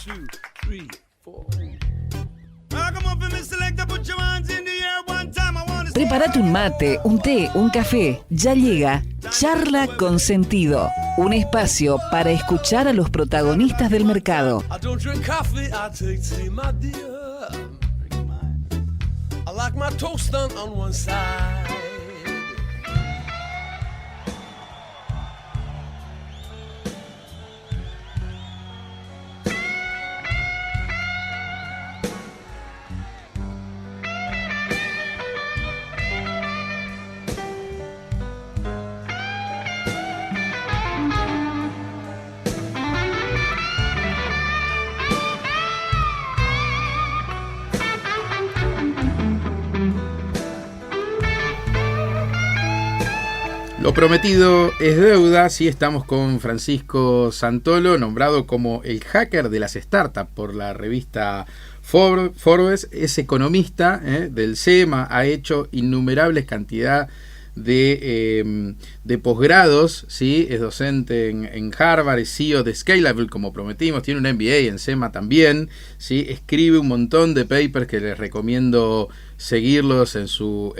2, 3, 4. Prepárate un mate, un té, un café. Ya llega Charla con Sentido, un espacio para escuchar a los protagonistas del mercado. I don't drink coffee, I take tea, my dear. I like my toast done on one side. Lo prometido es deuda. Sí, estamos con Francisco Santolo, nombrado como el hacker de las startups por la revista Forbes. Es economista del SEMA, ha hecho innumerables cantidad de posgrados, ¿sí? Es docente en Harvard, es CEO de Scalable, como prometimos, tiene un MBA en SEMA también, ¿sí? Escribe un montón de papers que les recomiendo seguirlos en su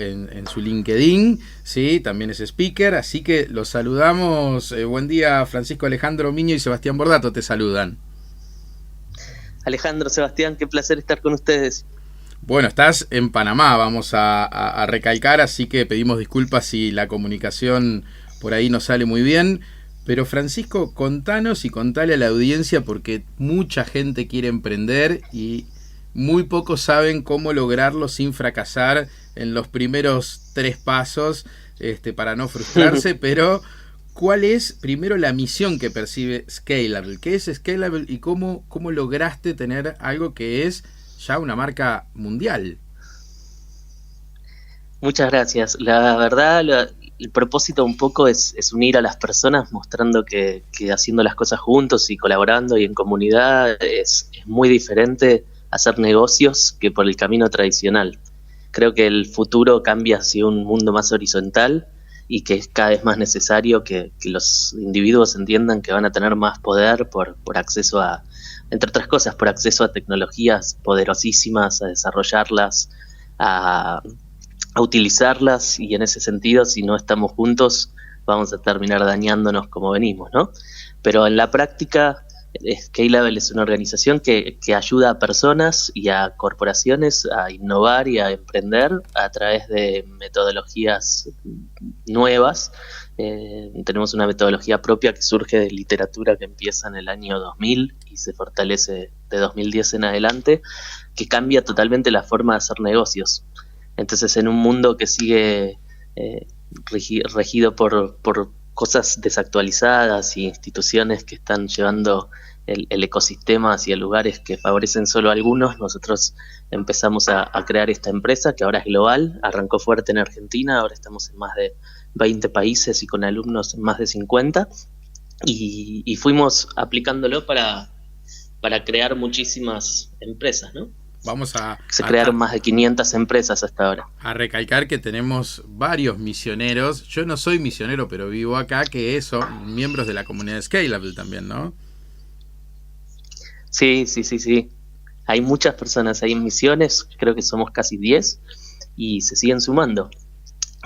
LinkedIn, ¿sí? También es speaker, así que los saludamos. Buen día, Francisco. Alejandro Miño y Sebastián Bordato te saludan. Alejandro, Sebastián, qué placer estar con ustedes. Bueno, estás en Panamá, vamos a recalcar, así que pedimos disculpas si la comunicación por ahí no sale muy bien. Pero Francisco, contanos y contale a la audiencia, porque mucha gente quiere emprender y muy pocos saben cómo lograrlo sin fracasar en los primeros 3 pasos, para no frustrarse. Pero, ¿cuál es primero la misión que percibe Scalable? ¿Qué es Scalable y cómo lograste tener algo que es ya una marca mundial? Muchas gracias. La verdad, el propósito un poco es unir a las personas, mostrando que haciendo las cosas juntos y colaborando y en comunidad es muy diferente hacer negocios que por el camino tradicional. Creo que el futuro cambia hacia un mundo más horizontal y que es cada vez más necesario que los individuos entiendan que van a tener más poder por acceso a, entre otras cosas, por acceso a tecnologías poderosísimas, a desarrollarlas, a utilizarlas, y en ese sentido, si no estamos juntos, vamos a terminar dañándonos como venimos, ¿no? Pero en la práctica, Scalable es una organización que ayuda a personas y a corporaciones a innovar y a emprender a través de metodologías nuevas. Tenemos una metodología propia que surge de literatura que empieza en el año 2000 y se fortalece de 2010 en adelante, que cambia totalmente la forma de hacer negocios. Entonces, en un mundo que sigue regido por cosas desactualizadas y instituciones que están llevando el ecosistema hacia lugares que favorecen solo a algunos, nosotros empezamos a crear esta empresa que ahora es global. Arrancó fuerte en Argentina, ahora estamos en más de 20 países y con alumnos en más de 50, y fuimos aplicándolo para crear muchísimas empresas, ¿no? Se crearon más de 500 empresas hasta ahora. A recalcar que tenemos varios misioneros. Yo no soy misionero, pero vivo acá, que son miembros de la comunidad Scalable también, ¿no? Sí. Hay muchas personas ahí en misiones, creo que somos casi 10, y se siguen sumando.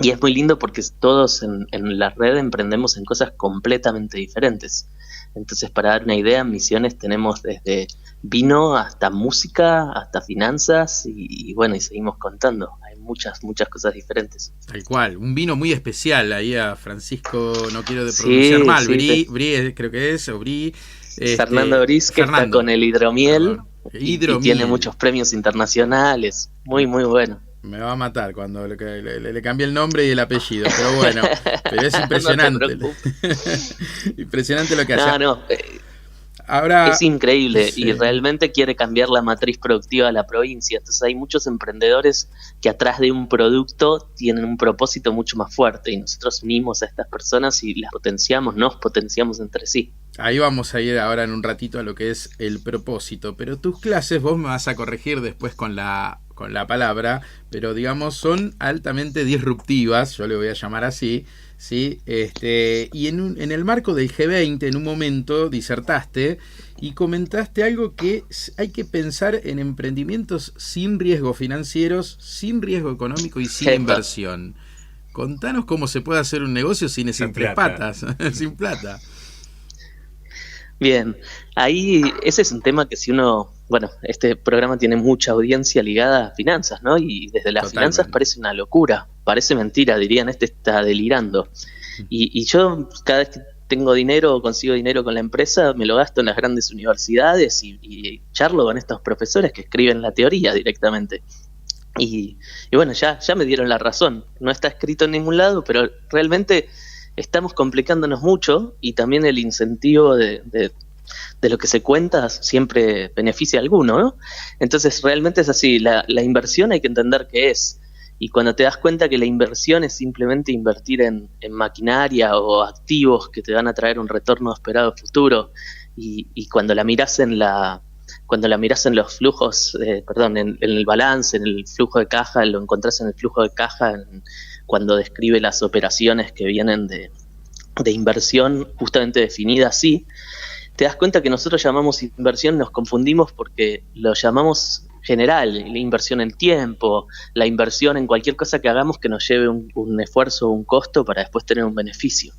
Y es muy lindo porque todos en la red emprendemos en cosas completamente diferentes. Entonces, para dar una idea, en Misiones tenemos desde vino hasta música, hasta finanzas, y bueno, y seguimos contando. Hay muchas cosas diferentes. Tal cual, un vino muy especial. Ahí a Francisco, no quiero pronunciar mal, Brie creo que es, o Brie. Fernando Briz, que está con el hidromiel, y tiene muchos premios internacionales. Muy bueno. Me va a matar cuando le cambié el nombre y el apellido, pero bueno, pero es impresionante. No impresionante lo que hace. Ahora, es increíble, sí. Y realmente quiere cambiar la matriz productiva de la provincia. Entonces hay muchos emprendedores que atrás de un producto tienen un propósito mucho más fuerte, y nosotros unimos a estas personas y las nos potenciamos entre sí. Ahí vamos a ir ahora en un ratito a lo que es el propósito, pero tus clases, vos me vas a corregir después con la palabra, pero digamos son altamente disruptivas, yo le voy a llamar así, ¿sí? Y en el marco del G20 en un momento disertaste y comentaste algo que hay que pensar en emprendimientos sin riesgo financieros, sin riesgo económico y sin inversión. Contanos cómo se puede hacer un negocio sin esas tres patas, sin plata. Bien, ahí ese es un tema que si uno, bueno, este programa tiene mucha audiencia ligada a finanzas, ¿no? Y desde las finanzas parece una locura, parece mentira, dirían, este está delirando. Y yo cada vez que tengo dinero o consigo dinero con la empresa, me lo gasto en las grandes universidades y charlo con estos profesores que escriben la teoría directamente. Y bueno, ya me dieron la razón, no está escrito en ningún lado, pero realmente estamos complicándonos mucho y también el incentivo de lo que se cuenta siempre beneficia a alguno, ¿no? Entonces realmente es así, la inversión hay que entender qué es. Y cuando te das cuenta que la inversión es simplemente invertir en maquinaria o activos que te van a traer un retorno esperado futuro, y cuando la mirás en los flujos, en el balance, en el flujo de caja, lo encontrás en el flujo de caja cuando describe las operaciones que vienen de inversión justamente definida así, te das cuenta que nosotros llamamos inversión, nos confundimos porque lo llamamos general, la inversión en tiempo, la inversión en cualquier cosa que hagamos que nos lleve un esfuerzo o un costo para después tener un beneficio.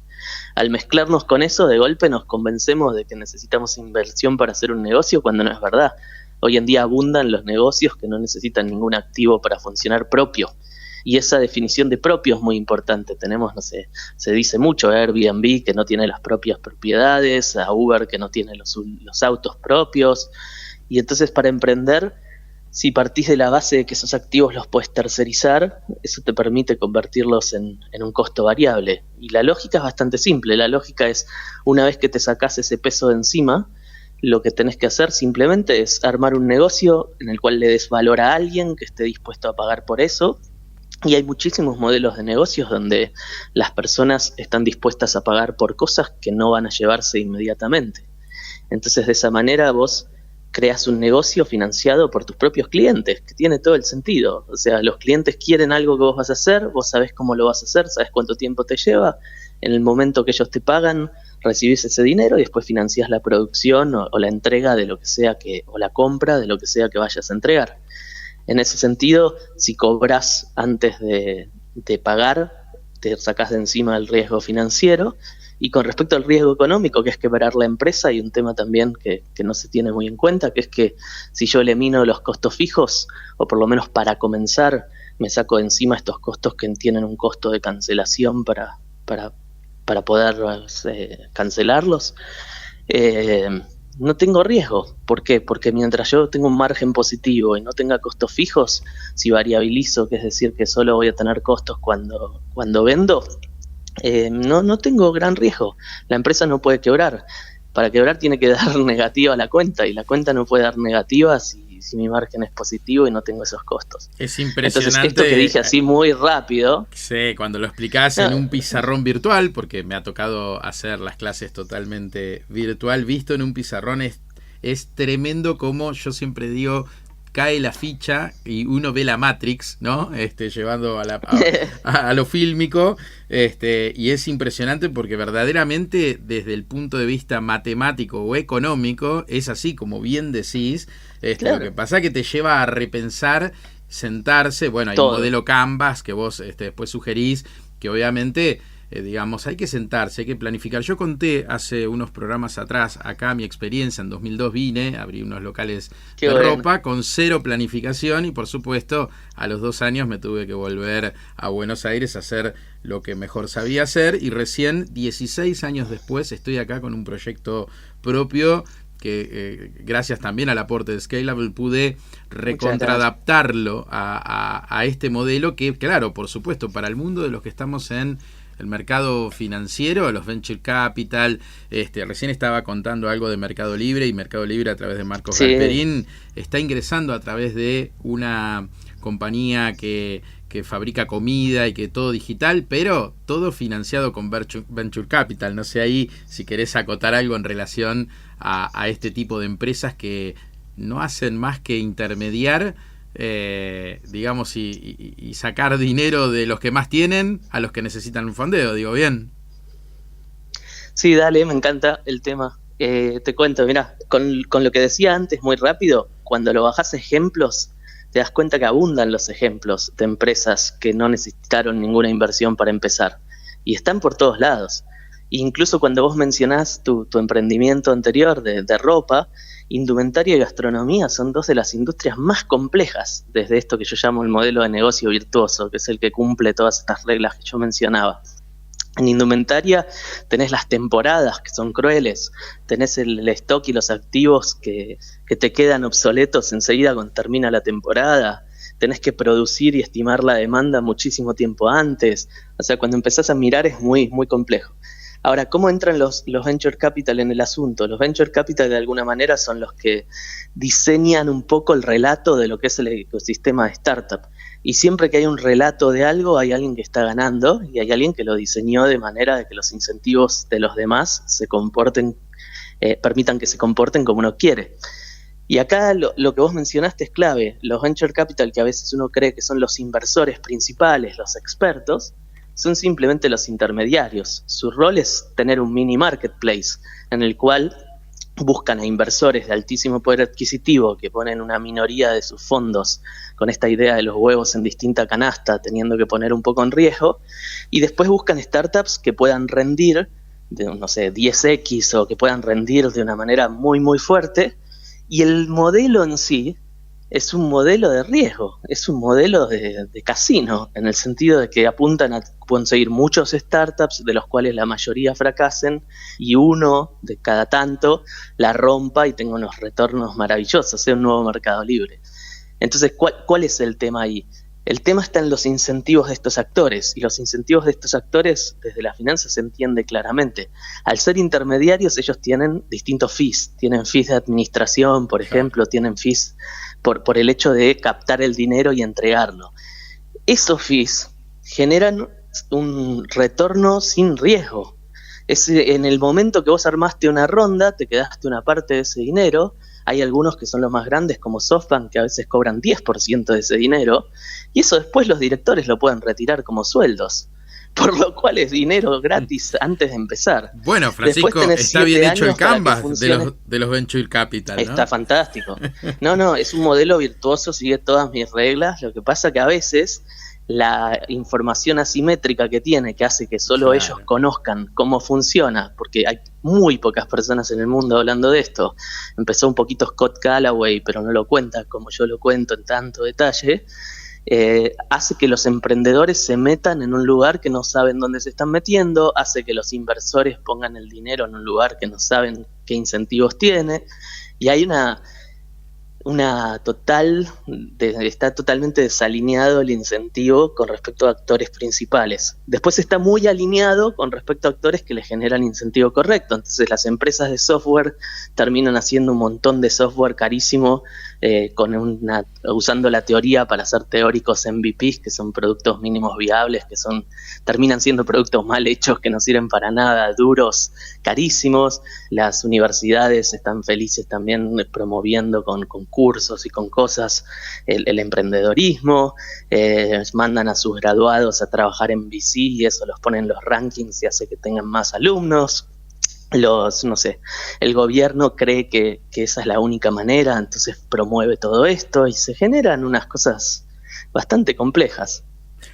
Al mezclarnos con eso, de golpe nos convencemos de que necesitamos inversión para hacer un negocio cuando no es verdad. Hoy en día abundan los negocios que no necesitan ningún activo para funcionar propio. Y esa definición de propio es muy importante. Tenemos, no sé, se dice mucho Airbnb que no tiene las propias propiedades, a Uber que no tiene los autos propios. Y entonces para emprender, si partís de la base de que esos activos los puedes tercerizar, eso te permite convertirlos en un costo variable. Y la lógica es bastante simple. La lógica es, una vez que te sacás ese peso de encima, lo que tenés que hacer simplemente es armar un negocio en el cual le des valor a alguien que esté dispuesto a pagar por eso. Y hay muchísimos modelos de negocios donde las personas están dispuestas a pagar por cosas que no van a llevarse inmediatamente. Entonces, de esa manera vos creas un negocio financiado por tus propios clientes, que tiene todo el sentido. O sea, los clientes quieren algo que vos vas a hacer, vos sabés cómo lo vas a hacer, sabés cuánto tiempo te lleva. En el momento que ellos te pagan, recibís ese dinero y después financiás la producción o la entrega de lo que sea o la compra de lo que sea que vayas a entregar. En ese sentido, si cobras antes de pagar, te sacás de encima el riesgo financiero. Y con respecto al riesgo económico, que es quebrar la empresa, hay un tema también que no se tiene muy en cuenta, que es que si yo elimino los costos fijos, o por lo menos para comenzar, me saco de encima estos costos que tienen un costo de cancelación para poder cancelarlos, no tengo riesgo. ¿Por qué? Porque mientras yo tengo un margen positivo y no tenga costos fijos, si variabilizo, que es decir, que solo voy a tener costos cuando vendo, no tengo gran riesgo. La empresa no puede quebrar. Para quebrar tiene que dar negativa a la cuenta, y la cuenta no puede dar negativa si mi margen es positivo y no tengo esos costos. Es impresionante. Entonces, esto que dije así muy rápido. Sí, cuando lo explicás en un pizarrón virtual, porque me ha tocado hacer las clases totalmente virtual, visto en un pizarrón es tremendo, como yo siempre digo, cae la ficha y uno ve la Matrix, ¿no? Llevando a lo fílmico, y es impresionante porque verdaderamente desde el punto de vista matemático o económico es así, como bien decís. Claro. Lo que pasa es que te lleva a repensar, sentarse. Bueno, hay un modelo Canvas que vos después sugerís, que obviamente hay que sentarse, hay que planificar. Yo conté hace unos programas atrás acá mi experiencia. En 2002 vine, abrí unos locales de ropa con 0 planificación, y por supuesto a los 2 años me tuve que volver a Buenos Aires a hacer lo que mejor sabía hacer, y recién 16 años después estoy acá con un proyecto propio que gracias también al aporte de Scalable pude recontradaptarlo a este modelo que, claro, por supuesto, para el mundo de los que estamos en el mercado financiero, los venture capital, recién estaba contando algo de Mercado Libre, y Mercado Libre a través de Marcos Galperín está ingresando a través de una compañía que fabrica comida y que todo digital, pero todo financiado con venture capital. No sé ahí si querés acotar algo en relación a este tipo de empresas que no hacen más que intermediar, y sacar dinero de los que más tienen a los que necesitan un fondeo, digo bien. Sí, dale, me encanta el tema. Te cuento, mirá, con lo que decía antes muy rápido, cuando lo bajás ejemplos, te das cuenta que abundan los ejemplos de empresas que no necesitaron ninguna inversión para empezar. Y están por todos lados. Incluso cuando vos mencionás tu emprendimiento anterior de ropa, indumentaria y gastronomía son dos de las industrias más complejas desde esto que yo llamo el modelo de negocio virtuoso, que es el que cumple todas estas reglas que yo mencionaba. En indumentaria tenés las temporadas que son crueles, tenés el stock y los activos que te quedan obsoletos enseguida cuando termina la temporada, tenés que producir y estimar la demanda muchísimo tiempo antes, o sea, cuando empezás a mirar es muy, muy complejo. Ahora, ¿cómo entran los venture capital en el asunto? Los venture capital de alguna manera son los que diseñan un poco el relato de lo que es el ecosistema de startup. Y siempre que hay un relato de algo, hay alguien que está ganando y hay alguien que lo diseñó de manera de que los incentivos de los demás se comporten, permitan que se comporten como uno quiere. Y acá lo que vos mencionaste es clave. Los venture capital, que a veces uno cree que son los inversores principales, los expertos, son simplemente los intermediarios. Su rol es tener un mini marketplace en el cual buscan a inversores de altísimo poder adquisitivo que ponen una minoría de sus fondos con esta idea de los huevos en distinta canasta, teniendo que poner un poco en riesgo, y después buscan startups que puedan rendir de, no sé, 10x o que puedan rendir de una manera muy, muy fuerte, y el modelo en sí es un modelo de riesgo, es un modelo de casino, en el sentido de que apuntan a conseguir muchos startups, de los cuales la mayoría fracasen, y uno de cada tanto la rompa y tenga unos retornos maravillosos, sea un nuevo mercado libre. Entonces, ¿cuál es el tema ahí? El tema está en los incentivos de estos actores, y los incentivos de estos actores desde la finanza se entiende claramente. Al ser intermediarios, ellos tienen distintos fees, tienen fees de administración, por ejemplo, tienen fees por el hecho de captar el dinero y entregarlo. Esos fees generan un retorno sin riesgo. Es en el momento que vos armaste una ronda, te quedaste una parte de ese dinero. Hay algunos que son los más grandes, como SoftBank, que a veces cobran 10% de ese dinero, y eso después los directores lo pueden retirar como sueldos, por lo cual es dinero gratis antes de empezar. Bueno, Francisco, está bien hecho el canvas de los venture capital, ¿no? Está fantástico. No, es un modelo virtuoso, sigue todas mis reglas. Lo que pasa que a veces la información asimétrica que tiene, que hace que solo ellos conozcan cómo funciona, porque hay muy pocas personas en el mundo hablando de esto. Empezó un poquito Scott Galloway, pero no lo cuenta como yo lo cuento en tanto detalle. Hace que los emprendedores se metan en un lugar que no saben dónde se están metiendo, hace que los inversores pongan el dinero en un lugar que no saben qué incentivos tiene, y hay está totalmente desalineado el incentivo con respecto a actores principales. Después está muy alineado con respecto a actores que le generan incentivo correcto. Entonces las empresas de software terminan haciendo un montón de software carísimo, usando la teoría para hacer teóricos MVPs, que son productos mínimos viables, terminan siendo productos mal hechos que no sirven para nada, duros, carísimos. Las universidades están felices también promoviendo con cursos y con cosas el emprendedorismo, mandan a sus graduados a trabajar en VC y eso los pone en los rankings y hace que tengan más alumnos. El gobierno cree que esa es la única manera, entonces promueve todo esto y se generan unas cosas bastante complejas.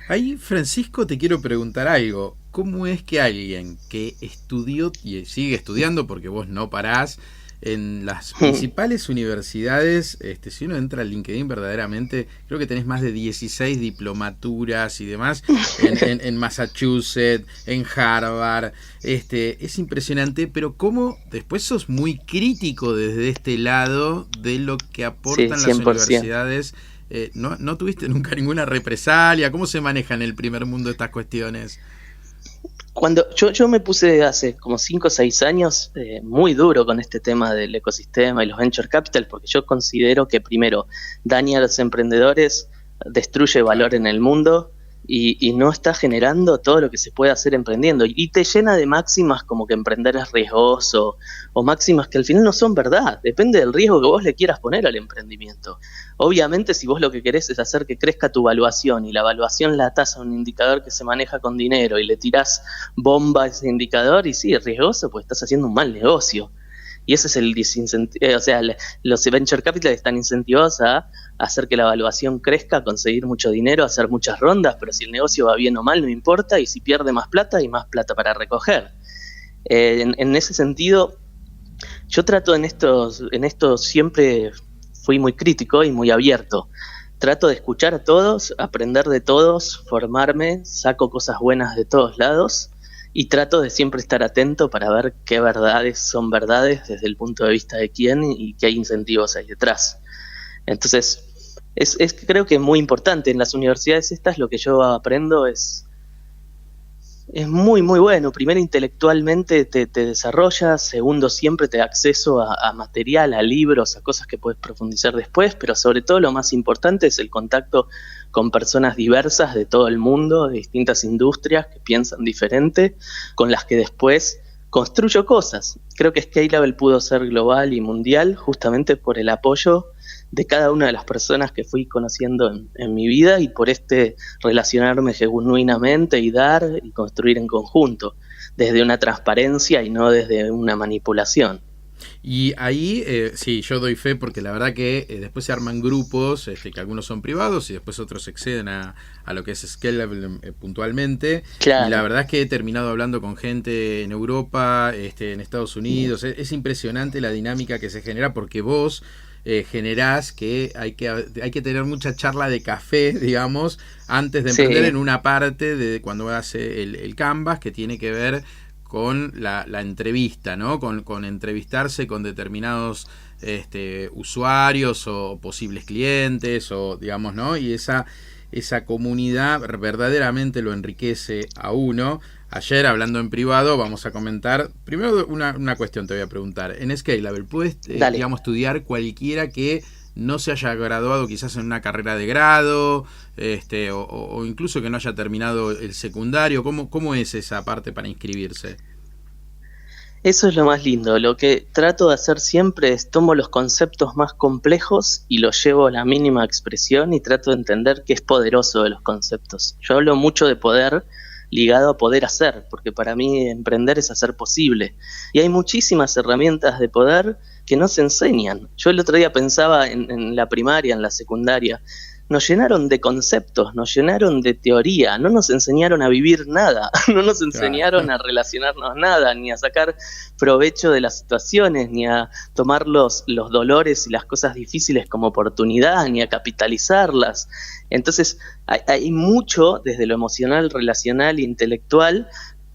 Ahí, Francisco, te quiero preguntar algo. ¿Cómo es que alguien que estudió y sigue estudiando, porque vos no parás, en las principales universidades, si uno entra al LinkedIn verdaderamente, creo que tenés más de 16 diplomaturas y demás, en Massachusetts, en Harvard, es impresionante, pero cómo después sos muy crítico desde este lado de lo que aportan las universidades. ¿No tuviste nunca ninguna represalia? ¿Cómo se maneja en el primer mundo estas cuestiones? Cuando yo me puse hace como 5 o 6 años muy duro con este tema del ecosistema y los venture capital, porque yo considero que primero daña a los emprendedores, destruye valor en el mundo y no está generando todo lo que se puede hacer emprendiendo, y te llena de máximas como que emprender es riesgoso, o máximas que al final no son verdad. Depende del riesgo que vos le quieras poner al emprendimiento. Obviamente, si vos lo que querés es hacer que crezca tu valuación, y la valuación la atás a un indicador que se maneja con dinero, y le tirás bomba a ese indicador, y sí, es riesgoso, pues estás haciendo un mal negocio. Y ese es el desincentivo, o sea, los venture capital están incentivados a hacer que la evaluación crezca, a conseguir mucho dinero, a hacer muchas rondas, pero si el negocio va bien o mal no importa, y si pierde más plata, hay más plata para recoger. En ese sentido, yo trato en esto siempre fui muy crítico y muy abierto. Trato de escuchar a todos, aprender de todos, formarme, saco cosas buenas de todos lados y trato de siempre estar atento para ver qué verdades son verdades desde el punto de vista de quién y qué incentivos hay detrás. Entonces, creo que es muy importante. En las universidades estas lo que yo aprendo es muy, muy bueno. Primero, intelectualmente te desarrollas. Segundo, siempre te da acceso a material, a libros, a cosas que puedes profundizar después. Pero sobre todo lo más importante es el contacto con personas diversas de todo el mundo, de distintas industrias que piensan diferente, con las que después construyo cosas. Creo que Scalable pudo ser global y mundial justamente por el apoyo de cada una de las personas que fui conociendo en mi vida y por relacionarme genuinamente y dar y construir en conjunto, desde una transparencia y no desde una manipulación. Y ahí, sí, yo doy fe porque la verdad que después se arman grupos, que algunos son privados y después otros exceden a lo que es Scalable puntualmente. Claro. Y la verdad es que he terminado hablando con gente en Europa, en Estados Unidos. Es impresionante la dinámica que se genera porque vos generás que hay que tener mucha charla de café, digamos, antes de emprender en una parte de cuando hace el Canvas que tiene que ver con la entrevista, ¿no? Con entrevistarse con determinados usuarios o posibles clientes o digamos, ¿no? Y esa comunidad verdaderamente lo enriquece a uno. Ayer, hablando en privado, vamos a comentar. Primero, una cuestión te voy a preguntar. En Scalable, ¿puedes digamos, estudiar cualquiera que no se haya graduado quizás en una carrera de grado, o incluso que no haya terminado el secundario? ¿Cómo es esa parte para inscribirse? Eso es lo más lindo. Lo que trato de hacer siempre es tomo los conceptos más complejos y los llevo a la mínima expresión y trato de entender qué es poderoso de los conceptos. Yo hablo mucho de poder ligado a poder hacer, porque para mí emprender es hacer posible. Y hay muchísimas herramientas de poder que no se enseñan. Yo el otro día pensaba en la primaria, en la secundaria. Nos llenaron de conceptos, nos llenaron de teoría, no nos enseñaron a vivir nada, no nos enseñaron a relacionarnos nada, ni a sacar provecho de las situaciones, ni a tomar los dolores y las cosas difíciles como oportunidad, ni a capitalizarlas. Entonces hay mucho desde lo emocional, relacional e intelectual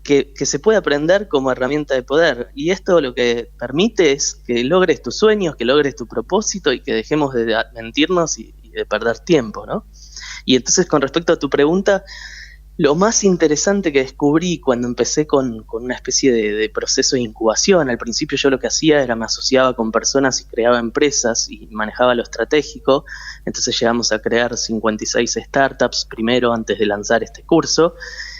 que se puede aprender como herramienta de poder. Y esto lo que permite es que logres tus sueños, que logres tu propósito y que dejemos de mentirnos y de perder tiempo, ¿no? Y entonces, con respecto a tu pregunta, lo más interesante que descubrí cuando empecé con una especie de proceso de incubación, al principio yo lo que hacía era me asociaba con personas y creaba empresas y manejaba lo estratégico. Entonces llegamos a crear 56 startups primero antes de lanzar este curso.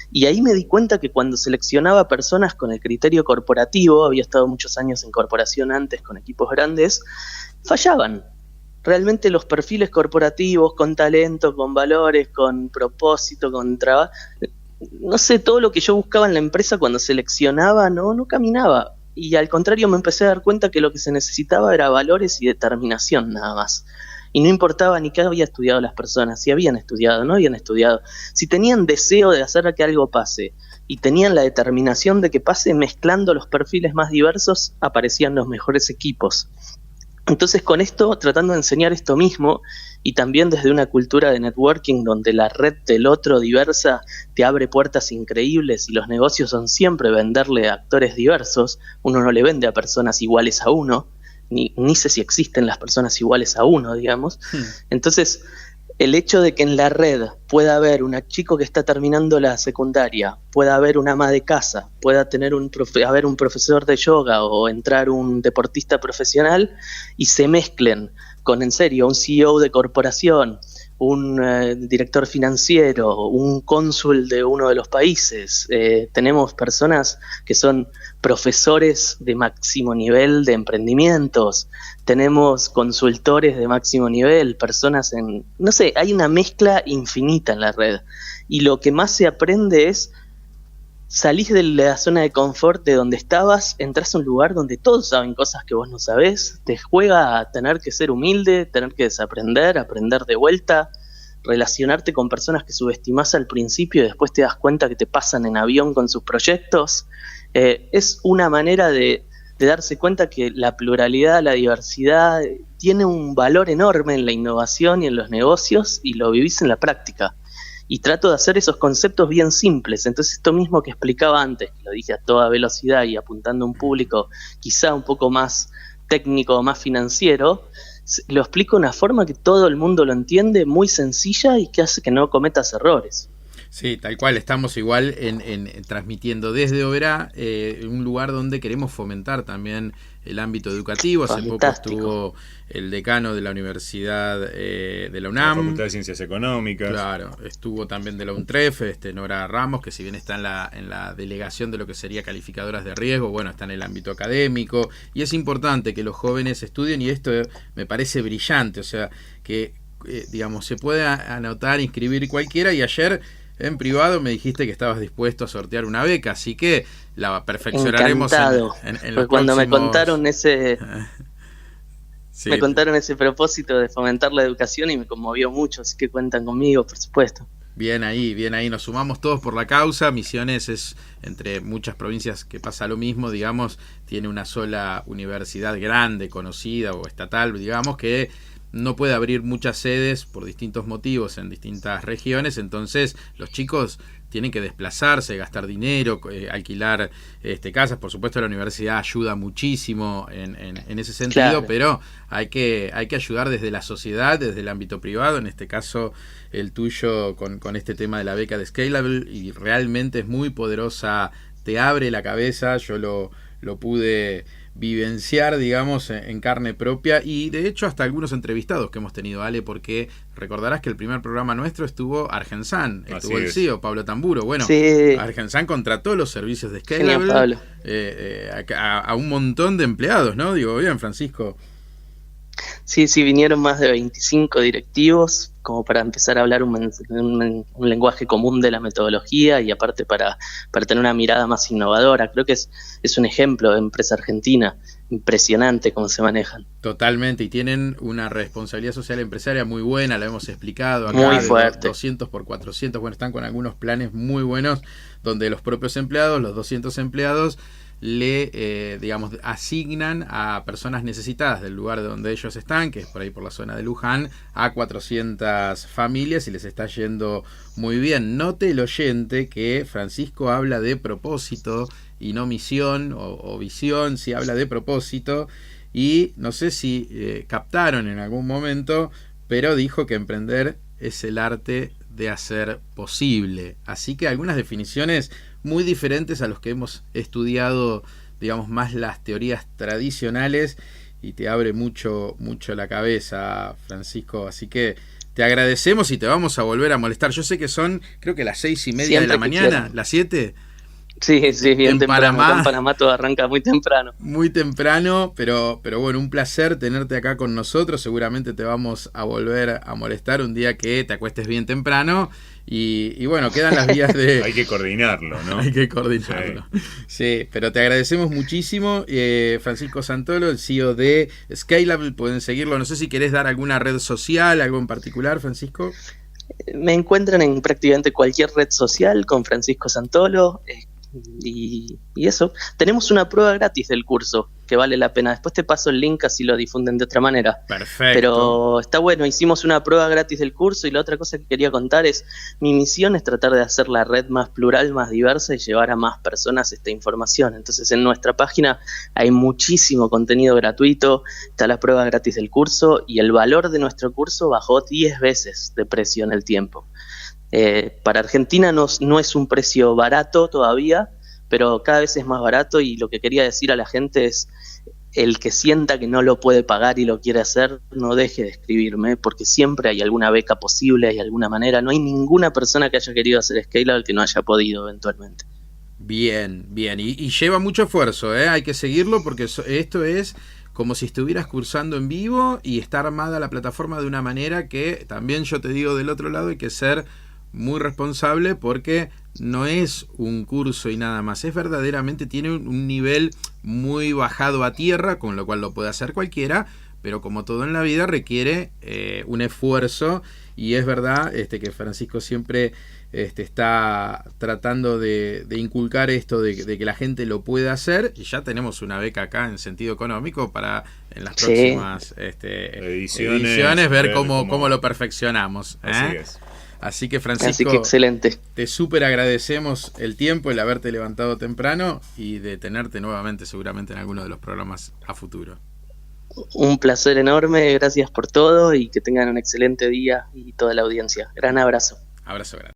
Y ahí me di cuenta que cuando seleccionaba personas con el criterio corporativo, había estado muchos años en corporación antes con equipos grandes, fallaban. Realmente los perfiles corporativos, con talento, con valores, con propósito, con trabajo, no sé, todo lo que yo buscaba en la empresa cuando seleccionaba no caminaba. Y al contrario me empecé a dar cuenta que lo que se necesitaba era valores y determinación nada más. Y no importaba ni qué había estudiado las personas, si habían estudiado, no habían estudiado, si tenían deseo de hacer que algo pase y tenían la determinación de que pase, mezclando los perfiles más diversos aparecían los mejores equipos. Entonces con esto, tratando de enseñar esto mismo y también desde una cultura de networking donde la red del otro diversa te abre puertas increíbles y los negocios son siempre venderle a actores diversos, uno no le vende a personas iguales a uno, ni sé si existen las personas iguales a uno, digamos. Entonces el hecho de que en la red pueda haber un chico que está terminando la secundaria, pueda haber una ama de casa, pueda tener haber un profesor de yoga o entrar un deportista profesional y se mezclen con, en serio, un CEO de corporación, un director financiero, un cónsul de uno de los países. Tenemos personas que son profesores de máximo nivel de emprendimientos, tenemos consultores de máximo nivel, personas no sé, hay una mezcla infinita en la red. Y lo que más se aprende es salís de la zona de confort de donde estabas, entras a un lugar donde todos saben cosas que vos no sabés, te juega a tener que ser humilde, tener que desaprender, aprender de vuelta, relacionarte con personas que subestimás al principio y después te das cuenta que te pasan en avión con sus proyectos. Es una manera de darse cuenta que la pluralidad, la diversidad tiene un valor enorme en la innovación y en los negocios, y lo vivís en la práctica. Y trato de hacer esos conceptos bien simples. Entonces, esto mismo que explicaba antes, que lo dije a toda velocidad y apuntando a un público quizá un poco más técnico o más financiero, lo explico de una forma que todo el mundo lo entiende, muy sencilla y que hace que no cometas errores. Sí, tal cual, estamos igual transmitiendo desde Oberá, un lugar donde queremos fomentar también el ámbito educativo. Hace poco estuvo el decano de la Universidad de la UNAM, la Facultad de Ciencias Económicas. Claro, estuvo también de la UNTREF, Nora Ramos, que si bien está en la delegación de lo que sería calificadoras de riesgo, bueno, está en el ámbito académico, y es importante que los jóvenes estudien, y esto me parece brillante, o sea, que digamos, se puede anotar, inscribir cualquiera, y ayer en privado me dijiste que estabas dispuesto a sortear una beca, así que la perfeccionaremos en los cuando próximos... me contaron ese sí. Me contaron ese propósito de fomentar la educación y me conmovió mucho, así que cuentan conmigo, por supuesto. Bien ahí, nos sumamos todos por la causa. Misiones es, entre muchas provincias que pasa lo mismo, digamos, tiene una sola universidad grande, conocida o estatal, digamos, que no puede abrir muchas sedes por distintos motivos en distintas regiones, entonces los chicos tienen que desplazarse, gastar dinero, alquilar casas. Por supuesto la universidad ayuda muchísimo en ese sentido, claro, pero hay que ayudar desde la sociedad, desde el ámbito privado, en este caso el tuyo con este tema de la beca de Scalable, y realmente es muy poderosa, te abre la cabeza. Yo lo pude vivenciar, digamos, en carne propia, y de hecho hasta algunos entrevistados que hemos tenido, Ale, porque recordarás que el primer programa nuestro estuvo Argensan, estuvo el CEO, Pablo Tamburo. Bueno, sí. Argensan contrató los servicios de Scalable a un montón de empleados, ¿no? Digo, bien, Francisco. Sí, vinieron más de 25 directivos, como para empezar a hablar un lenguaje común de la metodología, y aparte para tener una mirada más innovadora. Creo que es un ejemplo de empresa argentina, impresionante cómo se manejan. Totalmente, y tienen una responsabilidad social empresaria muy buena, la hemos explicado acá, muy fuerte. 200 por 400, bueno, están con algunos planes muy buenos, donde los propios empleados, los 200 empleados, le asignan a personas necesitadas del lugar de donde ellos están, que es por ahí por la zona de Luján, a 400 familias, y les está yendo muy bien. Note el oyente que Francisco habla de propósito y no misión o visión, si habla de propósito, y no sé si captaron en algún momento, pero dijo que emprender es el arte de hacer posible. Así que algunas definiciones muy diferentes a los que hemos estudiado, digamos, más las teorías tradicionales, y te abre mucho la cabeza, Francisco. Así que te agradecemos y te vamos a volver a molestar. Yo sé que son, creo que las 6:30 de la mañana, quieran. ¿Las 7? Sí, bien temprano. En Panamá todo arranca muy temprano. Muy temprano, pero bueno, un placer tenerte acá con nosotros. Seguramente te vamos a volver a molestar un día que te acuestes bien temprano. Y bueno, quedan las vías de... Hay que coordinarlo, ¿no? Hay que coordinarlo. Sí, pero te agradecemos muchísimo. Francisco Santolo, el CEO de Scalable, pueden seguirlo. No sé si querés dar alguna red social, algo en particular, Francisco. Me encuentran en prácticamente cualquier red social con Francisco Santolo. Y eso, tenemos una prueba gratis del curso que vale la pena. Después te paso el link, así lo difunden de otra manera. Perfecto. Pero está bueno, hicimos una prueba gratis del curso, y la otra cosa que quería contar es, mi misión es tratar de hacer la red más plural, más diversa, y llevar a más personas esta información. Entonces en nuestra página hay muchísimo contenido gratuito, está la prueba gratis del curso, y el valor de nuestro curso bajó 10 veces de precio en el tiempo. Para Argentina no es un precio barato todavía, pero cada vez es más barato, y lo que quería decir a la gente es, el que sienta que no lo puede pagar y lo quiere hacer, no deje de escribirme, porque siempre hay alguna beca posible, hay alguna manera. No hay ninguna persona que haya querido hacer Scalable que no haya podido eventualmente. Bien, y lleva mucho esfuerzo, hay que seguirlo, porque esto es como si estuvieras cursando en vivo, y está armada la plataforma de una manera que también, yo te digo, del otro lado hay que ser muy responsable, porque no es un curso y nada más, es verdaderamente, tiene un nivel muy bajado a tierra, con lo cual lo puede hacer cualquiera, pero como todo en la vida requiere un esfuerzo, y es verdad que Francisco siempre está tratando de inculcar esto de que la gente lo pueda hacer, y ya tenemos una beca acá en sentido económico para en las próximas ediciones ver cómo lo perfeccionamos. Así es. Así que, Francisco, Así que excelente. te súper agradecemos el tiempo, el haberte levantado temprano y de tenerte nuevamente seguramente en alguno de los programas a futuro. Un placer enorme, gracias por todo y que tengan un excelente día y toda la audiencia. Gran abrazo. Abrazo grande.